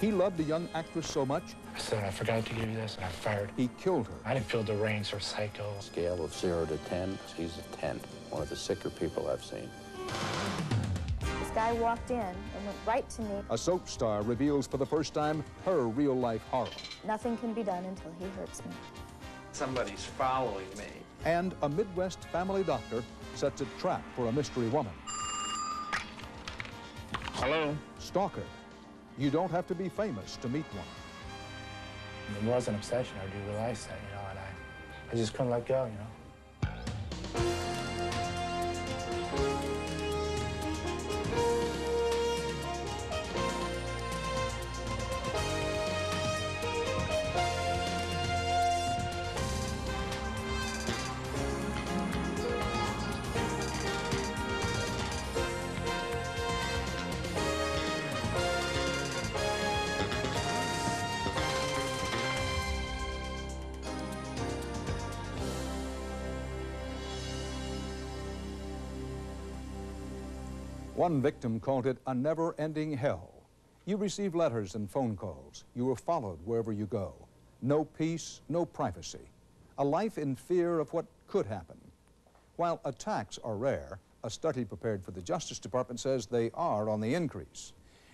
He loved the young actress so much, I said, I forgot to give you this, and I fired. he killed her. I didn't feel deranged or psycho. Scale of 0 to 10, he's a 10. One of the sicker people I've seen. This guy walked in and went right to me. A soap star reveals for the first time her real-life horror. Nothing can be done until he hurts me. Somebody's following me. And a Midwest family doctor sets a trap for a mystery woman. Hello? Stalker. You don't have to be famous to meet one. It was an obsession, I do realize that, you know, and I just couldn't let go, you know. One victim called it a never-ending hell. You receive letters and phone calls. You are followed wherever you go. No peace, no privacy. A life in fear of what could happen. While attacks are rare, a study prepared for the Justice Department says they are on the increase.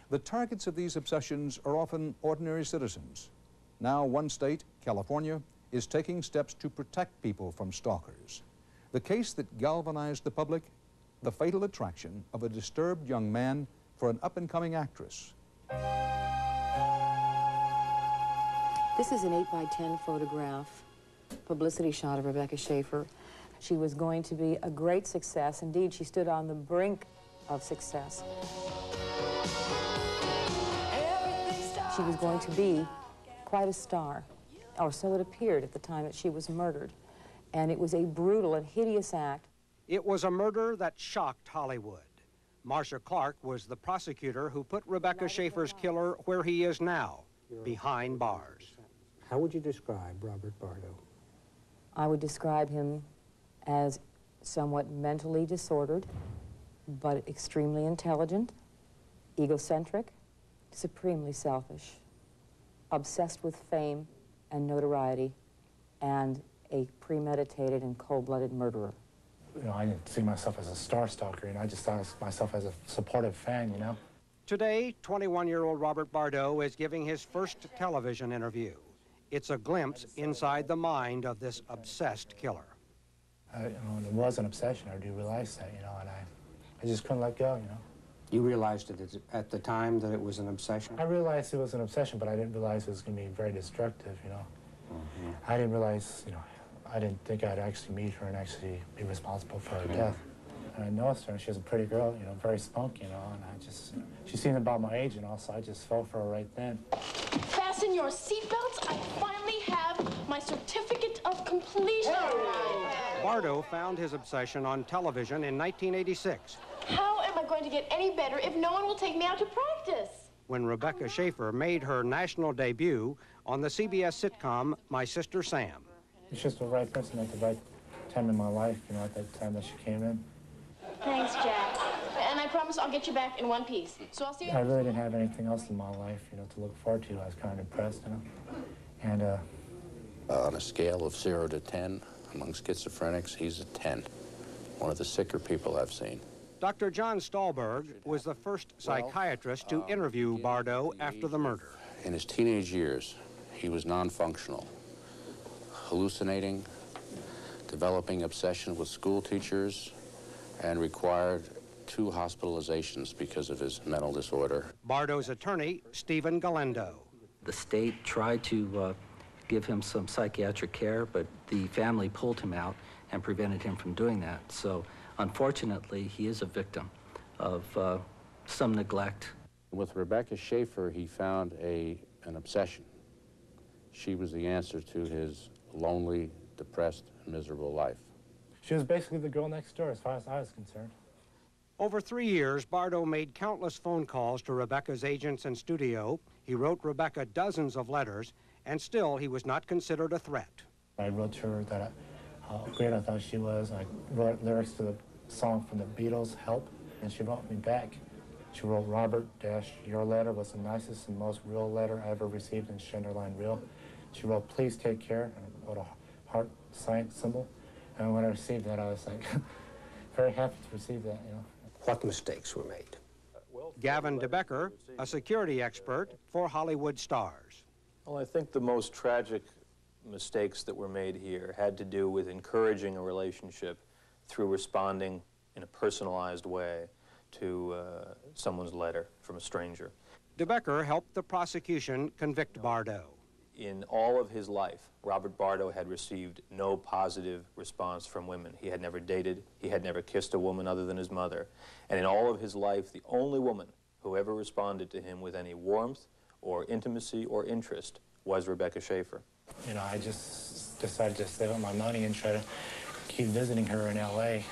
The targets of these obsessions are often ordinary citizens. Now one state, California, is taking steps to protect people from stalkers. The case that galvanized the public, the fatal attraction of a disturbed young man for an up-and-coming actress. This is an 8x10 photograph, publicity shot of Rebecca Schaeffer. She was going to be a great success. Indeed, she stood on the brink of success. She was going to be quite a star, or so it appeared at the time that she was murdered. And it was a brutal and hideous act. It was a murder that shocked Hollywood. Marcia Clark was the prosecutor who put Rebecca Schaeffer's killer where he is now, behind bars. How would you describe Robert Bardo? I would describe him as somewhat mentally disordered, but extremely intelligent, egocentric, supremely selfish, obsessed with fame and notoriety, and a premeditated and cold-blooded murderer. You know, I didn't see myself as a star stalker, and I just saw myself as a supportive fan, you know. Today, 21-year-old Robert Bardo is giving his first television interview. It's a glimpse inside the mind of this obsessed killer. You know, it was an obsession, I do realize that, you know, and I just couldn't let go, you know. You realized it at the time that it was an obsession? I realized it was an obsession, but I didn't realize it was going to be very destructive, you know. I didn't realize, you know, I didn't think I'd actually meet her and actually be responsible for her death. And I noticed her, and she was a pretty girl, you know, very spunky, you know, and she seemed about my age, and also I just fell for her right then. Fasten your seatbelts. I finally have my certificate of completion. Bardo found his obsession on television in 1986. How am I going to get any better if no one will take me out to practice? When Rebecca Schaeffer made her national debut on the CBS sitcom My Sister Sam. She's just the right person at the right time in my life, you know, at that time that she came in. Thanks, Jack. And I promise I'll get you back in one piece. So I'll see you. I really didn't have anything else in my life, you know, to look forward to. I was kind of depressed, you know. And, On a scale of 0 to 10, among schizophrenics, he's a 10. One of the sicker people I've seen. Dr. John Stahlberg was the first psychiatrist to interview Bardo after the murder. In his teenage years, he was non-functional, hallucinating, developing obsession with school teachers, and required 2 hospitalizations because of his mental disorder. Bardo's attorney, Stephen Galendo. The state tried to give him some psychiatric care, but the family pulled him out and prevented him from doing that. So unfortunately, he is a victim of some neglect. With Rebecca Schaeffer, he found an obsession. She was the answer to his lonely, depressed, miserable life. she was basically the girl next door as far as I was concerned. Over 3 years, Bardo made countless phone calls to Rebecca's agents and studio. He wrote Rebecca dozens of letters, and still he was not considered a threat. I wrote to her that how great I thought she was. I wrote lyrics to the song from the Beatles, Help, and she wrote me back. She wrote, Robert dash, your letter was the nicest and most real letter I ever received, in Shenderline real. She wrote, please take care, and wrote a heart sign symbol. And when I received that, I was like, very happy to receive that, you know. What mistakes were made? Gavin DeBecker, a security expert for Hollywood stars. Well, I think the most tragic mistakes that were made here had to do with encouraging a relationship through responding in a personalized way to someone's letter from a stranger. DeBecker helped the prosecution convict Bardo. In all of his life, Robert Bardo had received no positive response from women. He had never dated, he had never kissed a woman other than his mother. And in all of his life, the only woman who ever responded to him with any warmth or intimacy or interest was Rebecca Schaefer. You know, I just decided to save up my money and try to keep visiting her in L.A.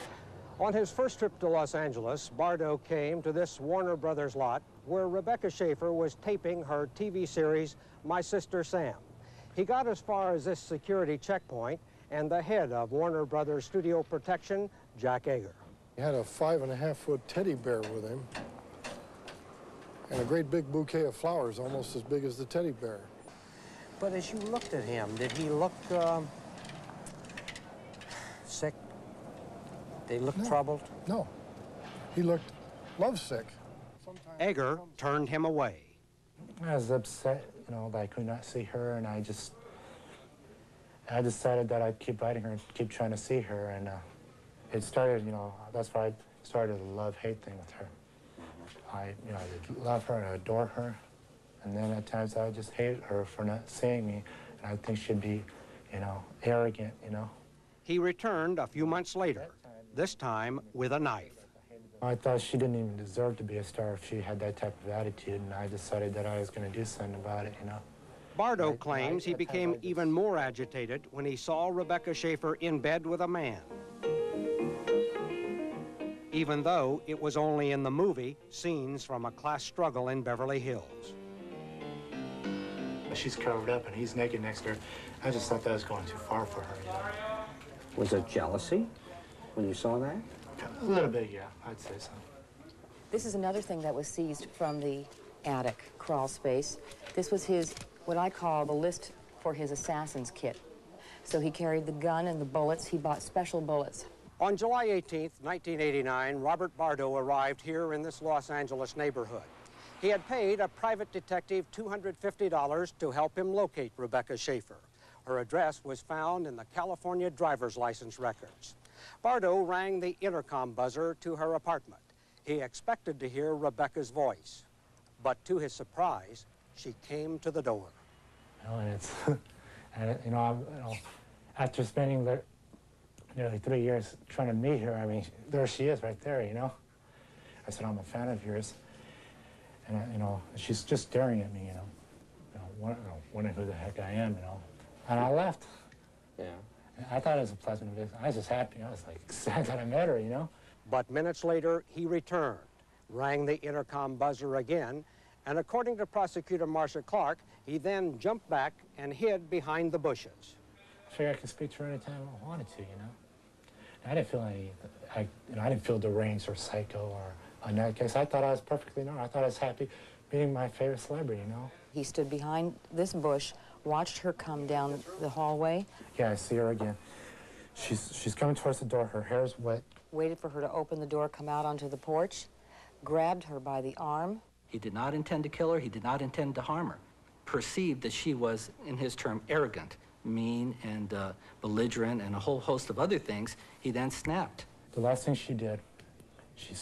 On his first trip to Los Angeles, Bardo came to this Warner Brothers lot where Rebecca Schaefer was taping her TV series, My Sister Sam. He got as far as this security checkpoint, and the head of Warner Brothers Studio Protection, Jack Ager. He had a 5.5-foot teddy bear with him and a great big bouquet of flowers, almost as big as the teddy bear. But as you looked at him, did he look sick? Did he look troubled? No. He looked lovesick. Ager turned him away. I was upset, you know, that I could not see her, and I decided that I'd keep writing her and keep trying to see her, and it started, you know, that's why I started a love-hate thing with her. I love her and I adore her, and then at times I just hated her for not seeing me, and I think she'd be, you know, arrogant, you know. He returned a few months later, this time with a knife. I thought she didn't even deserve to be a star if she had that type of attitude, and I decided that I was going to do something about it, you know. Bardo claims he became even more agitated when he saw Rebecca Schaefer in bed with a man. Even though it was only in the movie, scenes from a class struggle in Beverly Hills. She's covered up and he's naked next to her. I just thought that was going too far for her, you know. Was it jealousy when you saw that? A little bit, yeah, I'd say so. This is another thing that was seized from the attic crawl space. This was his, what I call the list for his assassin's kit. So he carried the gun and the bullets. He bought special bullets. On July 18th, 1989, Robert Bardo arrived here in this Los Angeles neighborhood. He had paid a private detective $250 to help him locate Rebecca Schaefer. Her address was found in the California driver's license records. Bardo rang the intercom buzzer to her apartment. He expected to hear Rebecca's voice, but to his surprise, she came to the door. You know, and it's, and, after spending nearly 3 years trying to meet her, I mean, there she is right there, you know. I said, I'm a fan of yours. And, she's just staring at me, you know, wondering who the heck I am, you know. And I left. Yeah. I thought it was a pleasant visit. I was just happy. I was like sad that I met her, you know. But minutes later, he returned, rang the intercom buzzer again, and according to prosecutor Marcia Clark, he then jumped back and hid behind the bushes. I figured I could speak to her anytime I wanted to, you know. And I didn't feel I didn't feel deranged or psycho or a nutcase. I thought I was perfectly normal. I thought I was happy meeting my favorite celebrity, you know. He stood behind this bush, watched her come down the hallway. Yeah, I see her again. She's coming towards the door. Her hair's wet. Waited for her to open the door, come out onto the porch, grabbed her by the arm. He did not intend to kill her. He did not intend to harm her. Perceived that she was, in his term, arrogant, mean, and belligerent, and a whole host of other things, he then snapped. The last thing she did, she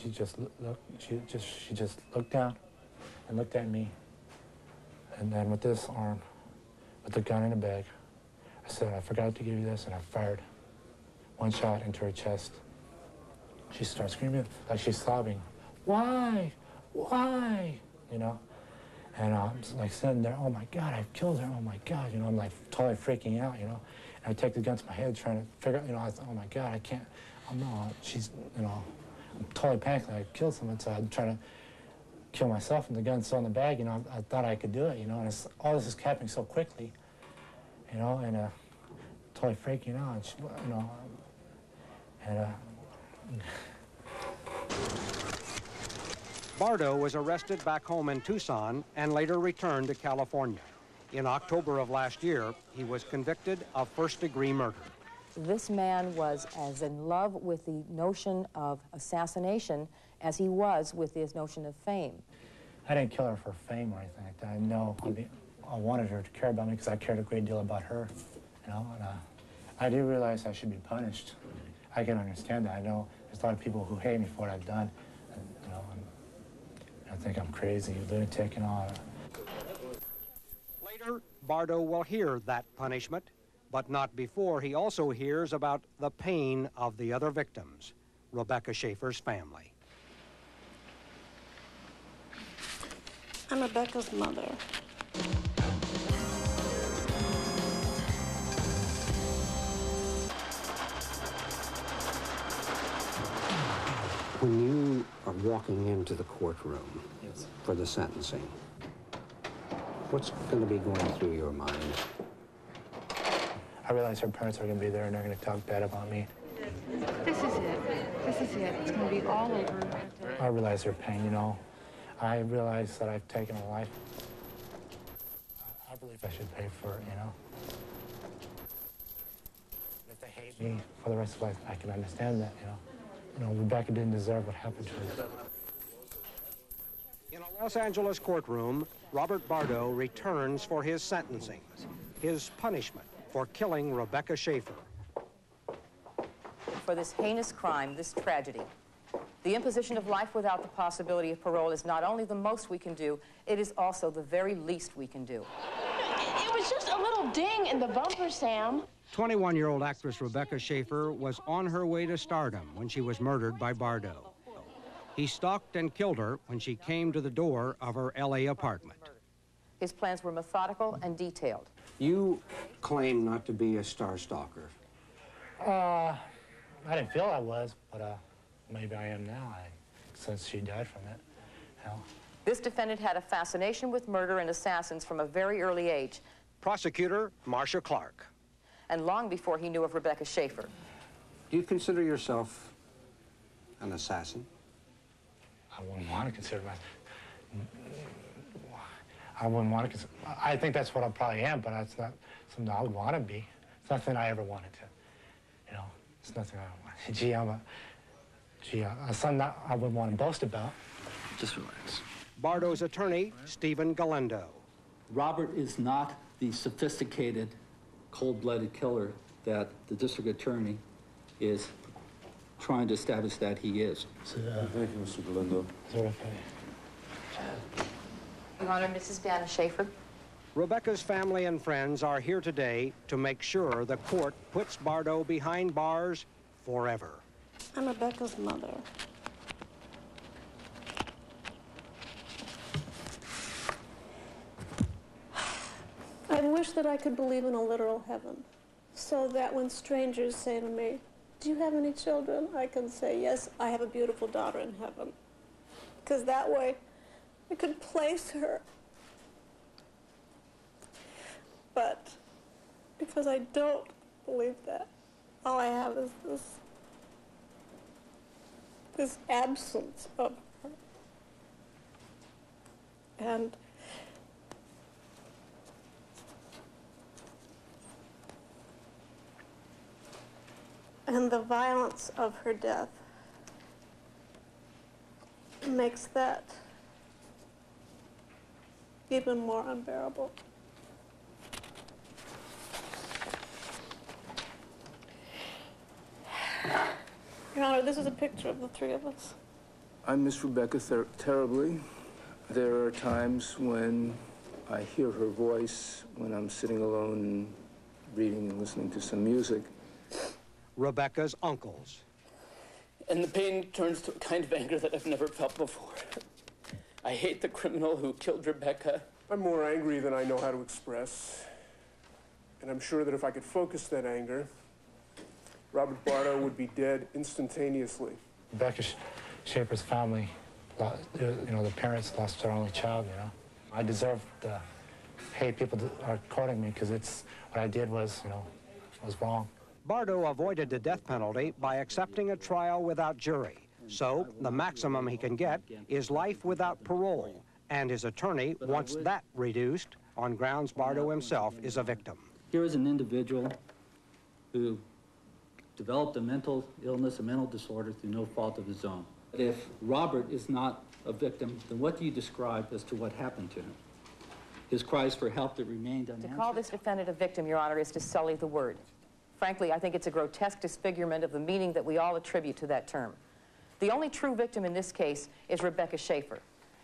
just looked down and looked at me, and then with this arm, with the gun in a bag, I said, I forgot to give you this, and I fired one shot into her chest. She starts screaming like she's sobbing. Why? Why? You know? And I'm like sitting there, oh my God, I've killed her, oh my God. You know, I'm like totally freaking out, you know? And I take the gun to my head trying to figure out, you know, I thought, oh my God, I can't, oh no, she's, you know, I'm totally panicking, I killed someone, so I'm trying to kill myself, and the gun's still in the bag, you know, I thought I could do it, you know, and all this is happening so quickly, you know, and totally freaking out, and she, you know, and Bardo was arrested back home in Tucson and later returned to California. In October of last year, he was convicted of first-degree murder. This man was as in love with the notion of assassination as he was with his notion of fame. I didn't kill her for fame or anything like that. I know I wanted her to care about me because I cared a great deal about her, you know. And I do realize I should be punished. I can understand that. I know there's a lot of people who hate me for what I've done, and, you know, and I think I'm crazy, lunatic, and all. Later, Bardo will hear that punishment, but not before he also hears about the pain of the other victims, Rebecca Schaefer's family. I'm Rebecca's mother. When you are walking into the courtroom for the sentencing, what's going to be going through your mind? I realize her parents are going to be there and they're going to talk bad about me. This is it. This is it. It's going to be all over. I realize her pain, you know. I realize that I've taken a life. I believe I should pay for it, you know. If they hate me for the rest of life, I can understand that, you know. You know, Rebecca didn't deserve what happened to her. In a Los Angeles courtroom, Robert Bardo returns for his sentencing, his punishment for killing Rebecca Schaefer. For this heinous crime, this tragedy, the imposition of life without the possibility of parole is not only the most we can do, it is also the very least we can do. It was just a little ding in the bumper, Sam. 21-year-old actress Rebecca Schaefer was on her way to stardom when she was murdered by Bardo. He stalked and killed her when she came to the door of her L.A. apartment. His plans were methodical and detailed. You claim not to be a star stalker. I didn't feel I was, but maybe I am now, since she died from it. You know. This defendant had a fascination with murder and assassins from a very early age. Prosecutor Marcia Clark. And long before he knew of Rebecca Schaefer. Do you consider yourself an assassin? I wouldn't want to consider myself. I wouldn't want to consider. I think that's what I probably am, but that's not something I would want to be. It's nothing I ever wanted to. You know, it's nothing I want. Something that I would want to boast about. Just relax. Bardo's attorney, Stephen Galendo. Robert is not the sophisticated, cold-blooded killer that the district attorney is trying to establish that he is. Thank you, Mr. Galendo. Your Honor, Mrs. Banna Schaefer. Rebecca's family and friends are here today to make sure the court puts Bardo behind bars forever. I'm Rebecca's mother. I wish that I could believe in a literal heaven, so that when strangers say to me, "Do you have any children?" I can say, "Yes, I have a beautiful daughter in heaven." Because that way, I could place her. But because I don't believe that, all I have is this absence of her. And the violence of her death makes that even more unbearable. Your Honor, this is a picture of the three of us. I miss Rebecca terribly. There are times when I hear her voice when I'm sitting alone and reading and listening to some music. Rebecca's uncles. And the pain turns to a kind of anger that I've never felt before. I hate the criminal who killed Rebecca. I'm more angry than I know how to express. And I'm sure that if I could focus that anger, Robert Bardo would be dead instantaneously. Rebecca Schaefer's family, you know, the parents lost their only child, you know. I deserve to hate people that are courting me because it's what I did was, you know, was wrong. Bardo avoided the death penalty by accepting a trial without jury, So the maximum he can get is life without parole, and his attorney wants that reduced on grounds Bardo himself is a victim. Here is an individual who developed a mental illness, a mental disorder through no fault of his own. If Robert is not a victim, then what do you describe as to what happened to him? His cries for help that remained unanswered? To call this defendant a victim, Your Honor, is to sully the word. Frankly, I think it's a grotesque disfigurement of the meaning that we all attribute to that term. The only true victim in this case is Rebecca Schaefer.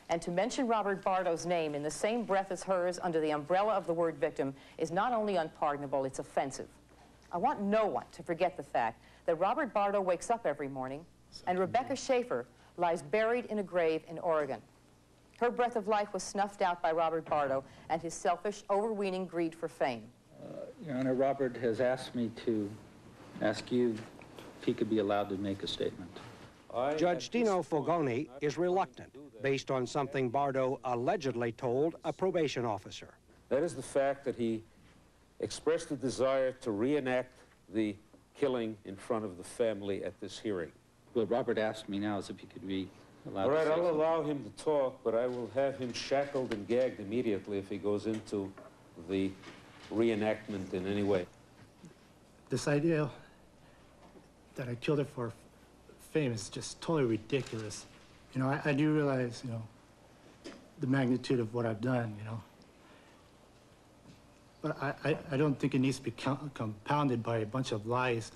And to mention Robert Bardo's name in the same breath as hers under the umbrella of the word victim is not only unpardonable, it's offensive. I want no one to forget the fact that Robert Bardo wakes up every morning and Rebecca Schaefer lies buried in a grave in Oregon. Her breath of life was snuffed out by Robert Bardo and his selfish, overweening greed for fame. Your Honor, Robert has asked me to ask you if he could be allowed to make a statement. Judge Dino Fogoni is reluctant, based on something Bardo allegedly told a probation officer. That is the fact that he expressed a desire to reenact the killing in front of the family at this hearing. What Robert asked me now is if he could be allowed All right, to say I'll something. allow him to talk, but I will have him shackled and gagged immediately if he goes into the reenactment in any way. This idea that I killed her for fame is just totally ridiculous. You know, I do realize, you know, the magnitude of what I've done, you know. But I don't think it needs to be compounded by a bunch of lies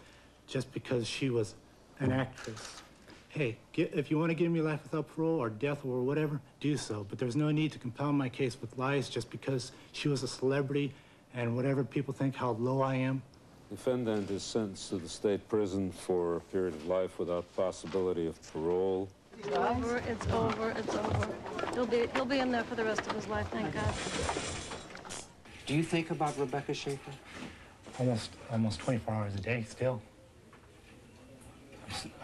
just because she was an actress. Hey, if you want to give me life without parole or death or whatever, do so. But there's no need to compound my case with lies just because she was a celebrity and whatever people think how low I am. Defendant is sentenced to the state prison for a period of life without possibility of parole. It's over, it's over, it's over. He'll be in there for the rest of his life, thank God. Do you think about Rebecca Schaefer? Almost 24 hours a day still.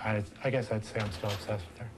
I guess I'd say I'm still obsessed with her.